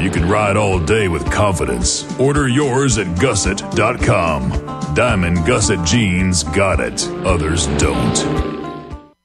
you can ride all day with confidence. Order yours at gusset.com. Diamond Gusset Jeans got it. Others don't.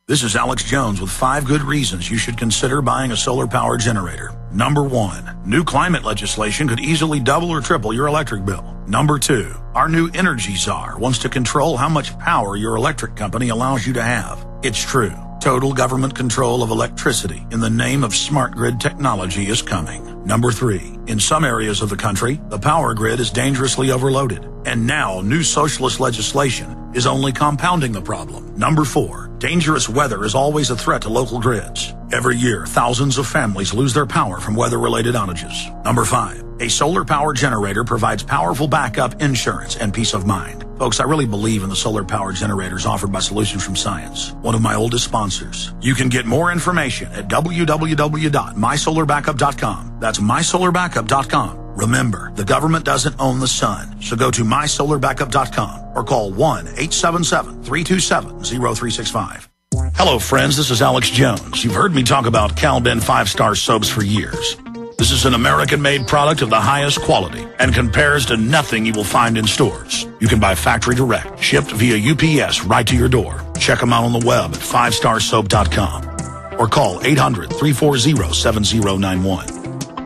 This is Alex Jones with 5 good reasons you should consider buying a solar power generator. Number 1, new climate legislation could easily double or triple your electric bill. Number 2, our new energy czar wants to control how much power your electric company allows you to have. It's true. Total government control of electricity in the name of smart grid technology is coming. Number 3, in some areas of the country, the power grid is dangerously overloaded. And now, new socialist legislation is only compounding the problem. Number 4, dangerous weather is always a threat to local grids. Every year, thousands of families lose their power from weather-related outages. Number 5, a solar power generator provides powerful backup insurance and peace of mind. Folks, I really believe in the solar power generators offered by Solutions from Science, one of my oldest sponsors. You can get more information at www.mysolarbackup.com. That's mysolarbackup.com. Remember, the government doesn't own the sun, so go to mysolarbackup.com or call 1-877-327-0365. Hello, friends. This is Alex Jones. You've heard me talk about Cal-Ben 5-star soaps for years. This is an American-made product of the highest quality and compares to nothing you will find in stores. You can buy factory direct, shipped via UPS right to your door. Check them out on the web at 5starsoap.com or call 800-340-7091.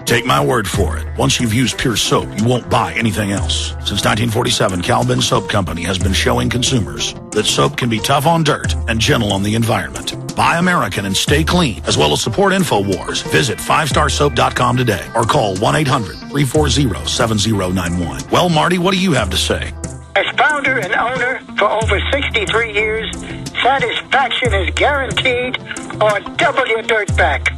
Take my word for it. Once you've used Pure Soap, you won't buy anything else. Since 1947, Cal-Ben Soap Company has been showing consumers that soap can be tough on dirt and gentle on the environment. Buy American and stay clean, as well as support InfoWars. Visit 5starsoap.com today or call 1-800-340-7091. Well, Marty, what do you have to say? As founder and owner for over 63 years, satisfaction is guaranteed or double your dirt back.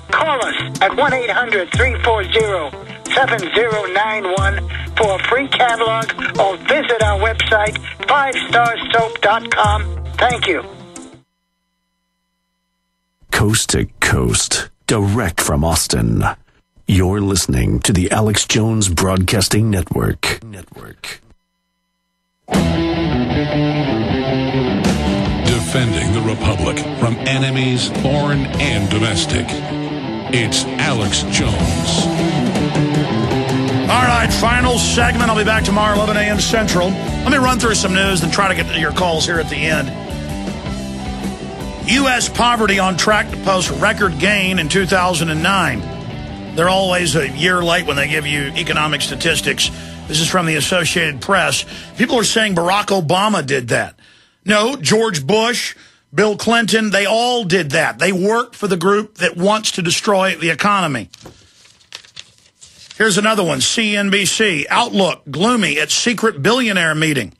Call us at 1-800-340-7091 for a free catalog or visit our website, 5starsoap.com. Thank you. Coast to coast, direct from Austin. You're listening to the Alex Jones Broadcasting Network. Defending the Republic from enemies, foreign and domestic. It's Alex Jones. All right, final segment. I'll be back tomorrow, 11 a.m. Central. Let me run through some news and try to get to your calls here at the end. U.S. poverty on track to post record gain in 2009. They're always a year late when they give you economic statistics. This is from the Associated Press. People are saying Barack Obama did that. No, George Bush, Bill Clinton, they all did that. They worked for the group that wants to destroy the economy. Here's another one, CNBC. Outlook gloomy at secret billionaire meeting.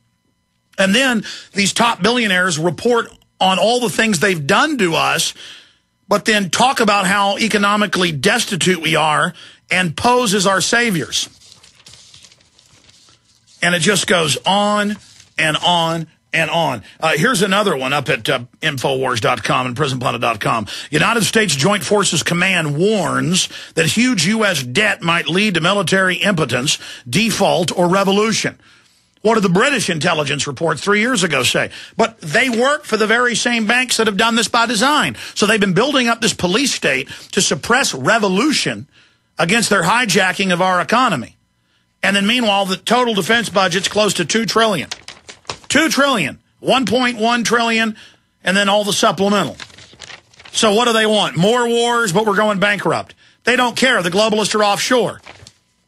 And then these top billionaires report on all the things they've done to us, but then talk about how economically destitute we are and pose as our saviors. And it just goes on and on and on. Here's another one up at Infowars.com and PrisonPlanet.com. United States Joint Forces Command warns that huge U.S. debt might lead to military impotence, default, or revolution. What did the British intelligence report 3 years ago say? But they work for the very same banks that have done this by design. So they've been building up this police state to suppress revolution against their hijacking of our economy. And then meanwhile, the total defense budget's close to $2 trillion. $2 trillion, 1.1 trillion, and then all the supplemental. So what do they want? More wars, but we're going bankrupt. They don't care. The globalists are offshore.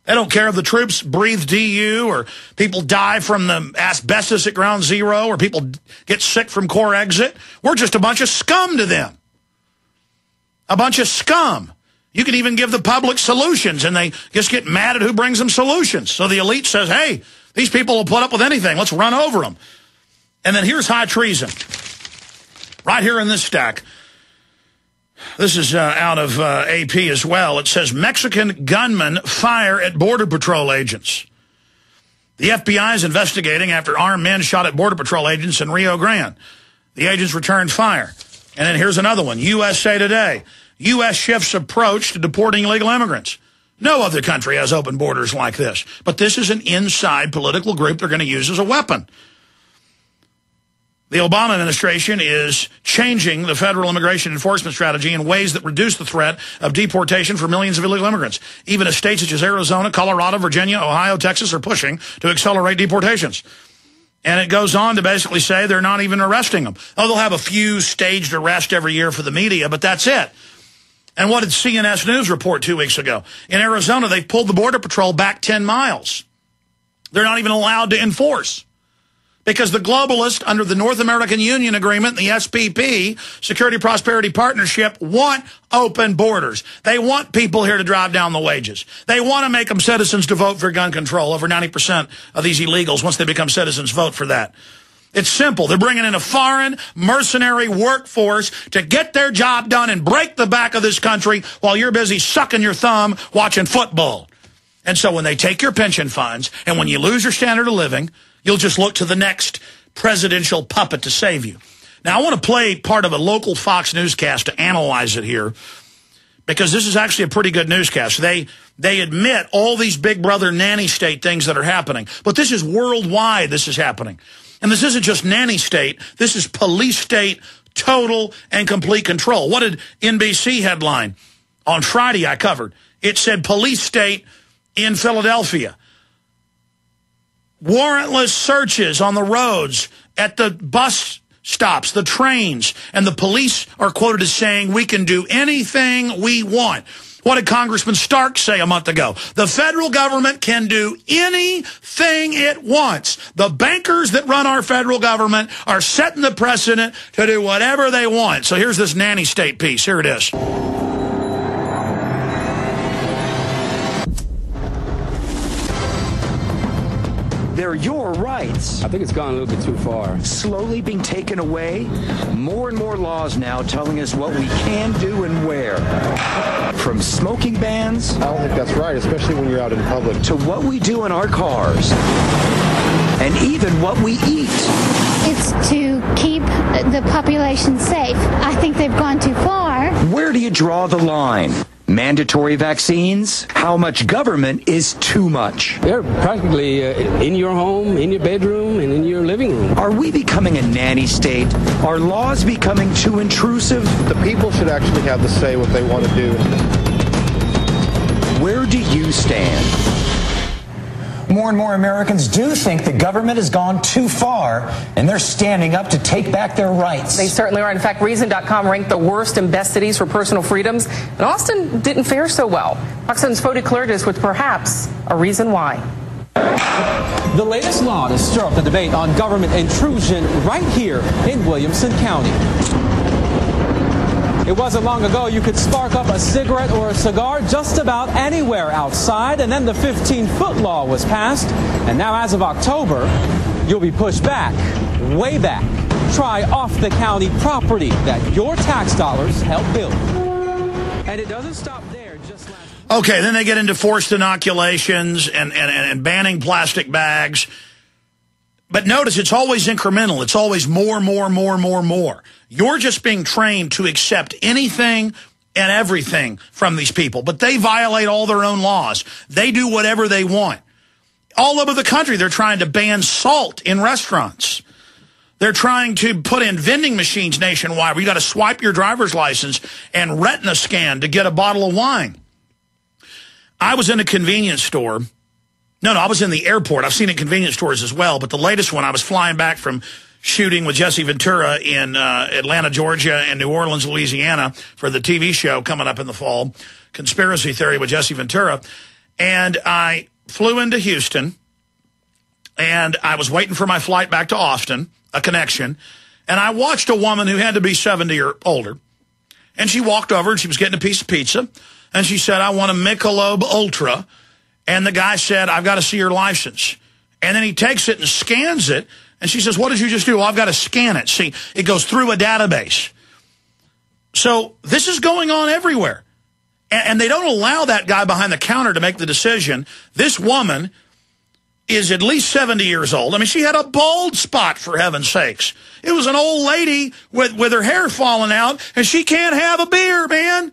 They don't care if the troops breathe DU or people die from the asbestos at ground zero or people get sick from core exit. We're just a bunch of scum to them. A bunch of scum. You can even give the public solutions, and they just get mad at who brings them solutions. So the elite says, hey, these people will put up with anything. Let's run over them. And then here's high treason. Right here in this stack. This is out of AP as well. It says Mexican gunmen fire at Border Patrol agents. The FBI is investigating after armed men shot at Border Patrol agents in Rio Grande. The agents returned fire. And then here's another one. USA Today. U.S. shifts approach to deporting illegal immigrants. No other country has open borders like this. But this is an inside political group they're going to use as a weapon. The Obama administration is changing the federal immigration enforcement strategy in ways that reduce the threat of deportation for millions of illegal immigrants. Even as states such as Arizona, Colorado, Virginia, Ohio, Texas are pushing to accelerate deportations. And it goes on to basically say they're not even arresting them. Oh, they'll have a few staged arrests every year for the media, but that's it. And what did CNS News report 2 weeks ago? In Arizona, they pulled the Border Patrol back 10 miles. They're not even allowed to enforce. Because the globalists under the North American Union Agreement, the SPP, Security Prosperity Partnership, want open borders. They want people here to drive down the wages. They want to make them citizens to vote for gun control. Over 90% of these illegals, once they become citizens, vote for that. It's simple. They're bringing in a foreign mercenary workforce to get their job done and break the back of this country while you're busy sucking your thumb watching football. And so when they take your pension funds and when you lose your standard of living, you'll just look to the next presidential puppet to save you. Now, I want to play part of a local Fox newscast to analyze it here, because this is actually a pretty good newscast. They admit all these big brother nanny state things that are happening, but this is worldwide this is happening. And this isn't just nanny state. This is police state, total and complete control. What did NBC headline on Friday I covered? It said police state in Philadelphia. Warrantless searches on the roads, at the bus stops, the trains, and the police are quoted as saying, we can do anything we want. What did Congressman Stark say a month ago? The federal government can do anything it wants. The bankers that run our federal government are setting the precedent to do whatever they want. So here's this nanny state piece. Here it is. They're your rights. I think it's gone a little bit too far. Slowly being taken away. More and more laws now telling us what we can do and where. From smoking bans. I don't think that's right, especially when you're out in public. To what we do in our cars. And even what we eat. It's to keep the population safe. I think they've gone too far. Where do you draw the line? Mandatory vaccines? How much government is too much? They're practically in your home, in your bedroom, and in your living room. Are we becoming a nanny state? Are laws becoming too intrusive? The people should actually have the say what they want to do. Where do you stand? More and more Americans do think the government has gone too far, and they're standing up to take back their rights. They certainly are. In fact, Reason.com ranked the worst and best cities for personal freedoms, and Austin didn't fare so well. Fox 7's Fody cleared us with perhaps a reason why. The latest law to stir up the debate on government intrusion right here in Williamson County. It wasn't long ago you could spark up a cigarette or a cigar just about anywhere outside, and then the 15-foot law was passed, and now as of October, you'll be pushed back, way back. Try off the county property that your tax dollars help build. And it doesn't stop there. Just last... Okay, then they get into forced inoculations and banning plastic bags. But notice it's always incremental. It's always more. You're just being trained to accept anything and everything from these people. But they violate all their own laws. They do whatever they want. All over the country, they're trying to ban salt in restaurants. They're trying to put in vending machines nationwide where you got to swipe your driver's license and retina scan to get a bottle of wine. I was in a convenience store. No, I was in the airport. I've seen it in convenience stores as well. But the latest one, I was flying back from shooting with Jesse Ventura in Atlanta, Georgia, and New Orleans, Louisiana for the TV show coming up in the fall, Conspiracy Theory with Jesse Ventura. And I flew into Houston, and I was waiting for my flight back to Austin, a connection. And I watched a woman who had to be 70 or older. And she walked over, and she was getting a piece of pizza. And she said, I want a Michelob Ultra. And the guy said, I've got to see your license. And then he takes it and scans it. And she says, what did you just do? Well, I've got to scan it. See, it goes through a database. So this is going on everywhere. And they don't allow that guy behind the counter to make the decision. This woman is at least 70 years old. I mean, she had a bald spot, for heaven's sakes. It was an old lady with her hair falling out, and she can't have a beer, man.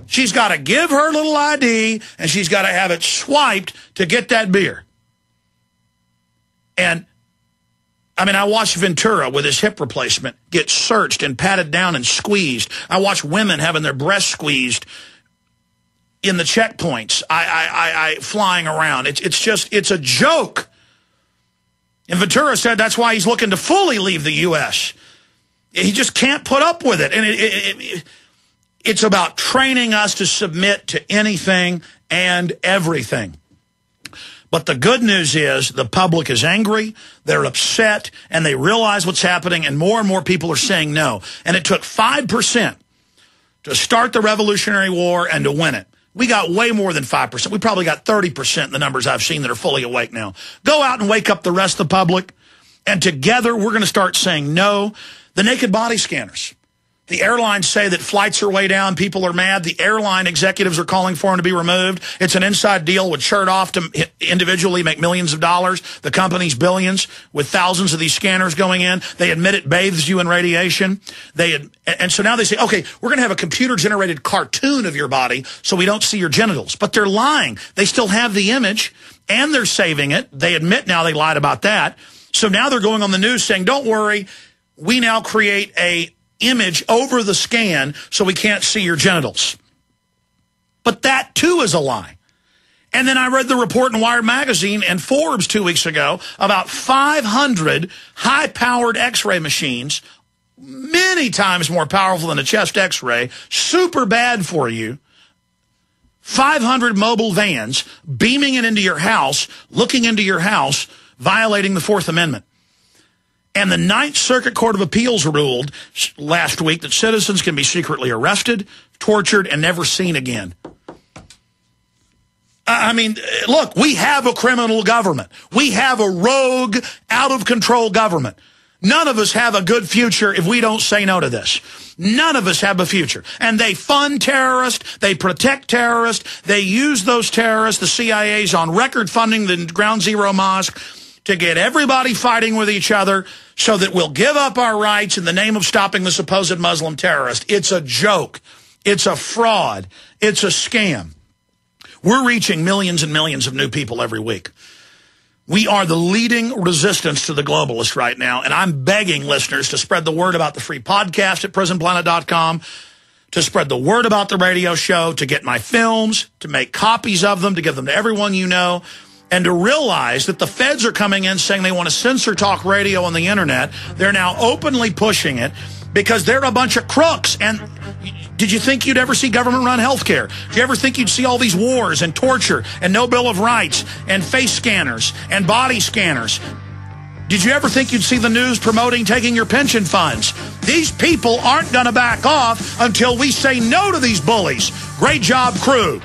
She's got to give her little ID, and she's got to have it swiped to get that beer. And I mean, I watched Ventura with his hip replacement get searched and patted down and squeezed. I watched women having their breasts squeezed in the checkpoints, I flying around. It's a joke. And Ventura said that's why he's looking to fully leave the U.S. He just can't put up with it. And it's about training us to submit to anything and everything. But the good news is the public is angry, they're upset, and they realize what's happening, and more people are saying no. And it took 5% to start the Revolutionary War and to win it. We got way more than 5%. We probably got 30% in the numbers I've seen that are fully awake now. Go out and wake up the rest of the public, and together we're going to start saying no. The naked body scanners. The airlines say that flights are way down. People are mad. The airline executives are calling for them to be removed. It's an inside deal with shirt off to individually make millions of dollars. The company's billions with thousands of these scanners going in. They admit it bathes you in radiation. And so now they say, okay, we're going to have a computer-generated cartoon of your body so we don't see your genitals. But they're lying. They still have the image, and they're saving it. They admit now they lied about that. So now they're going on the news saying, don't worry, we now create a image over the scan so we can't see your genitals. But that too is a lie. And then I read the report in Wired Magazine and Forbes 2 weeks ago about 500 high-powered x-ray machines, many times more powerful than a chest x-ray, super bad for you, 500 mobile vans beaming it into your house, looking into your house, violating the Fourth Amendment. And the Ninth Circuit Court of Appeals ruled last week that citizens can be secretly arrested, tortured, and never seen again. I mean, look, we have a criminal government. We have a rogue, out-of-control government. None of us have a good future if we don't say no to this. None of us have a future. And they fund terrorists. They protect terrorists. They use those terrorists. The CIA's on record funding the Ground Zero Mosque to get everybody fighting with each other so that we'll give up our rights in the name of stopping the supposed Muslim terrorist. It's a joke. It's a fraud. It's a scam. We're reaching millions and millions of new people every week. We are the leading resistance to the globalists right now, and I'm begging listeners to spread the word about the free podcast at prisonplanet.com, to spread the word about the radio show, to get my films, to make copies of them, to give them to everyone you know, and to realize that the feds are coming in saying they want to censor talk radio on the internet. They're now openly pushing it because they're a bunch of crooks. And did you think you'd ever see government-run health care? Did you ever think you'd see all these wars and torture and no Bill of Rights and face scanners and body scanners? Did you ever think you'd see the news promoting taking your pension funds? These people aren't going to back off until we say no to these bullies. Great job, crew.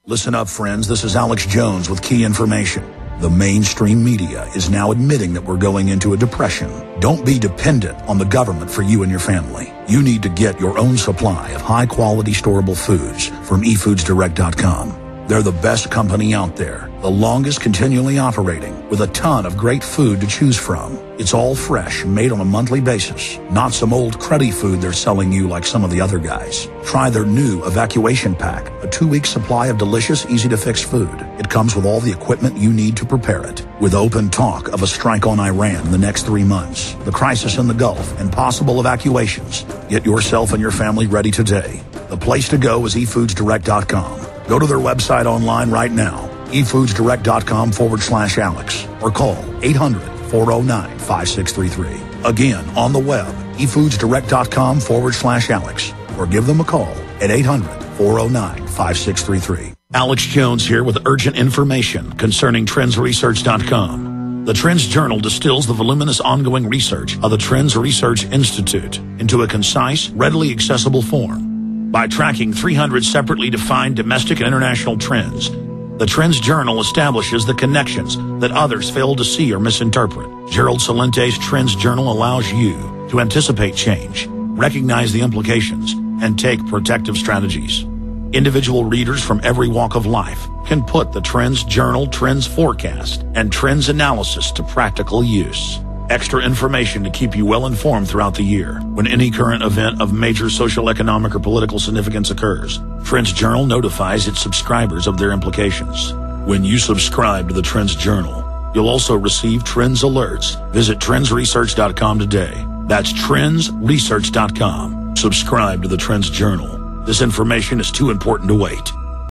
Listen up, friends. This is Alex Jones with key information. The mainstream media is now admitting that we're going into a depression. Don't be dependent on the government for you and your family. You need to get your own supply of high-quality storable foods from efoodsdirect.com. They're the best company out there, the longest continually operating, with a ton of great food to choose from. It's all fresh, made on a monthly basis, not some old cruddy food they're selling you like some of the other guys. Try their new Evacuation Pack, a 2-week supply of delicious, easy-to-fix food. It comes with all the equipment you need to prepare it. With open talk of a strike on Iran in the next 3 months, the crisis in the Gulf, and possible evacuations, get yourself and your family ready today. The place to go is efoodsdirect.com. Go to their website online right now, efoodsdirect.com/Alex, or call 800-409-5633. Again, on the web, efoodsdirect.com/Alex, or give them a call at 800-409-5633. Alex Jones here with urgent information concerning trendsresearch.com. The Trends Journal distills the voluminous ongoing research of the Trends Research Institute into a concise, readily accessible form. By tracking 300 separately defined domestic and international trends, the Trends Journal establishes the connections that others fail to see or misinterpret. Gerald Salente's Trends Journal allows you to anticipate change, recognize the implications, and take protective strategies. Individual readers from every walk of life can put the Trends Journal Trends Forecast and Trends Analysis to practical use. Extra information to keep you well informed throughout the year when any current event of major social, economic, or political significance occurs. Trends Journal notifies its subscribers of their implications. When you subscribe to the Trends Journal, You'll also receive Trends alerts. Visit trendsresearch.com today. That's trendsresearch.com. Subscribe to the Trends Journal. This information is too important to wait.